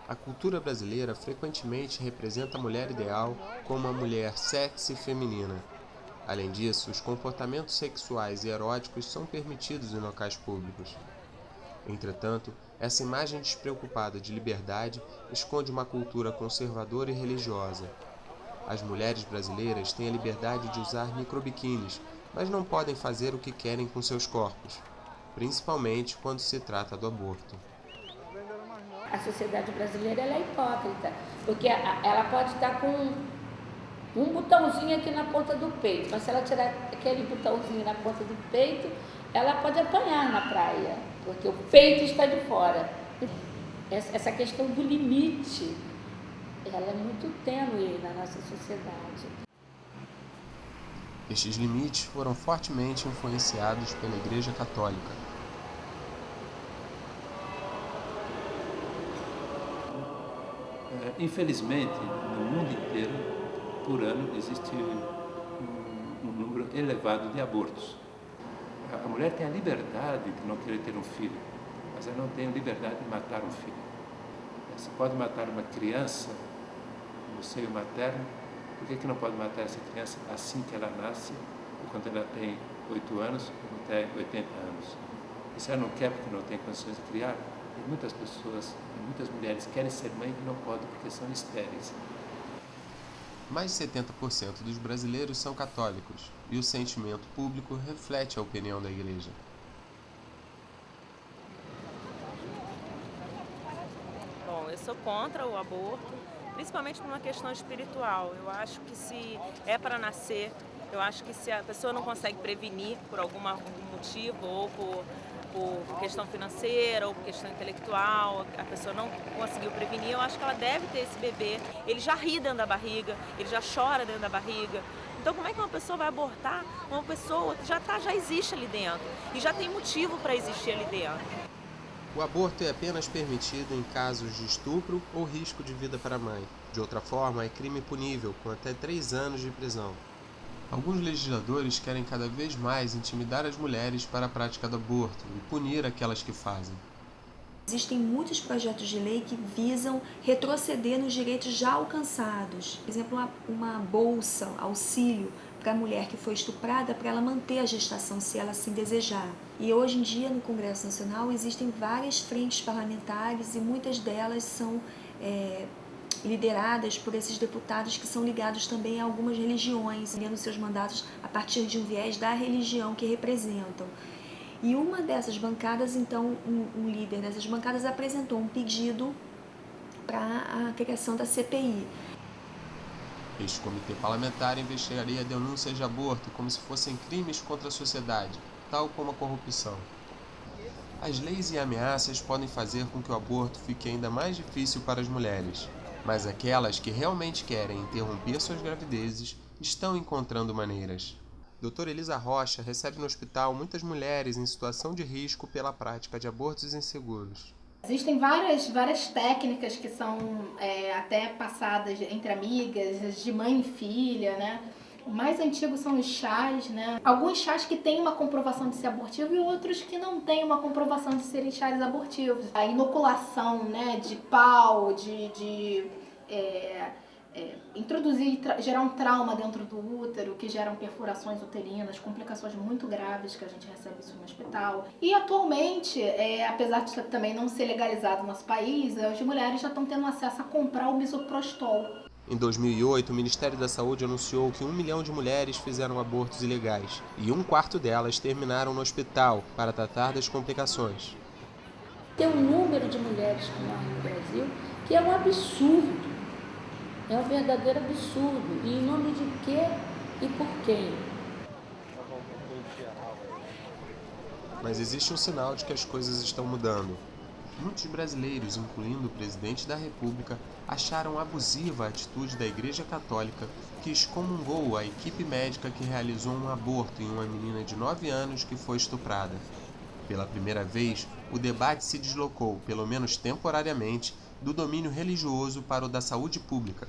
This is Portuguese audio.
A cultura brasileira frequentemente representa a mulher ideal como uma mulher sexy e feminina. Além disso, os comportamentos sexuais e eróticos são permitidos em locais públicos. Entretanto, essa imagem despreocupada de liberdade esconde uma cultura conservadora e religiosa. As mulheres brasileiras têm a liberdade de usar microbiquínis, mas não podem fazer o que querem com seus corpos, principalmente quando se trata do aborto. A sociedade brasileira ela é hipócrita, porque ela pode estar com um botãozinho aqui na ponta do peito, mas se ela tirar aquele botãozinho na ponta do peito, ela pode apanhar na praia, porque o peito está de fora. Essa questão do limite, ela é muito tênue na nossa sociedade. Estes limites foram fortemente influenciados pela Igreja Católica. Infelizmente, no mundo inteiro, por ano, existe um número elevado de abortos. A mulher tem a liberdade de não querer ter um filho, mas ela não tem a liberdade de matar um filho. Você pode matar uma criança no seio materno, por que não pode matar essa criança assim que ela nasce, ou quando ela tem 8 anos, ou até 80 anos? E se ela não quer porque não tem condições de criar, e muitas pessoas, muitas mulheres querem ser mãe e não podem porque são estéreis. Mais de 70% dos brasileiros são católicos, e o sentimento público reflete a opinião da Igreja. Bom, eu sou contra o aborto, principalmente por uma questão espiritual. Eu acho que se é para nascer, eu acho que se a pessoa não consegue prevenir por algum motivo, ou por questão financeira, ou por questão intelectual, a pessoa não conseguiu prevenir, eu acho que ela deve ter esse bebê. Ele já ri dentro da barriga, ele já chora dentro da barriga. Então como é que uma pessoa vai abortar uma pessoa que já existe ali dentro, e já tem motivo para existir ali dentro? O aborto é apenas permitido em casos de estupro ou risco de vida para a mãe. De outra forma, é crime punível, com até 3 anos de prisão. Alguns legisladores querem cada vez mais intimidar as mulheres para a prática do aborto e punir aquelas que fazem. Existem muitos projetos de lei que visam retroceder nos direitos já alcançados. Por exemplo, uma bolsa, auxílio para a mulher que foi estuprada, para ela manter a gestação se ela assim desejar. E hoje em dia no Congresso Nacional existem várias frentes parlamentares e muitas delas são lideradas por esses deputados que são ligados também a algumas religiões, tendo seus mandatos a partir de um viés da religião que representam. E uma dessas bancadas, então, um líder dessas bancadas apresentou um pedido para a criação da CPI. Este comitê parlamentar investigaria denúncias de aborto como se fossem crimes contra a sociedade, tal como a corrupção. As leis e ameaças podem fazer com que o aborto fique ainda mais difícil para as mulheres, mas aquelas que realmente querem interromper suas gravidezes estão encontrando maneiras. Doutora Elisa Rocha recebe no hospital muitas mulheres em situação de risco pela prática de abortos inseguros. Existem várias técnicas que são até passadas entre amigas, de mãe e filha, né? O mais antigo são os chás, né? Alguns chás que têm uma comprovação de ser abortivo e outros que não têm uma comprovação de serem chás abortivos. A inoculação, né, de pau, introduzir, gerar um trauma dentro do útero, que geram perfurações uterinas, complicações muito graves que a gente recebe isso no hospital. E atualmente, apesar de também não ser legalizado no nosso país, as mulheres já estão tendo acesso a comprar o misoprostol. Em 2008, o Ministério da Saúde anunciou que 1 milhão de mulheres fizeram abortos ilegais e 1/4 delas terminaram no hospital para tratar das complicações. Tem um número de mulheres que morrem no Brasil que é um absurdo. É um verdadeiro absurdo. E em nome de quê e por quem? Mas existe um sinal de que as coisas estão mudando. Muitos brasileiros, incluindo o presidente da República, acharam abusiva a atitude da Igreja Católica, que excomungou a equipe médica que realizou um aborto em uma menina de 9 anos que foi estuprada. Pela primeira vez, o debate se deslocou, pelo menos temporariamente, do domínio religioso para o da saúde pública.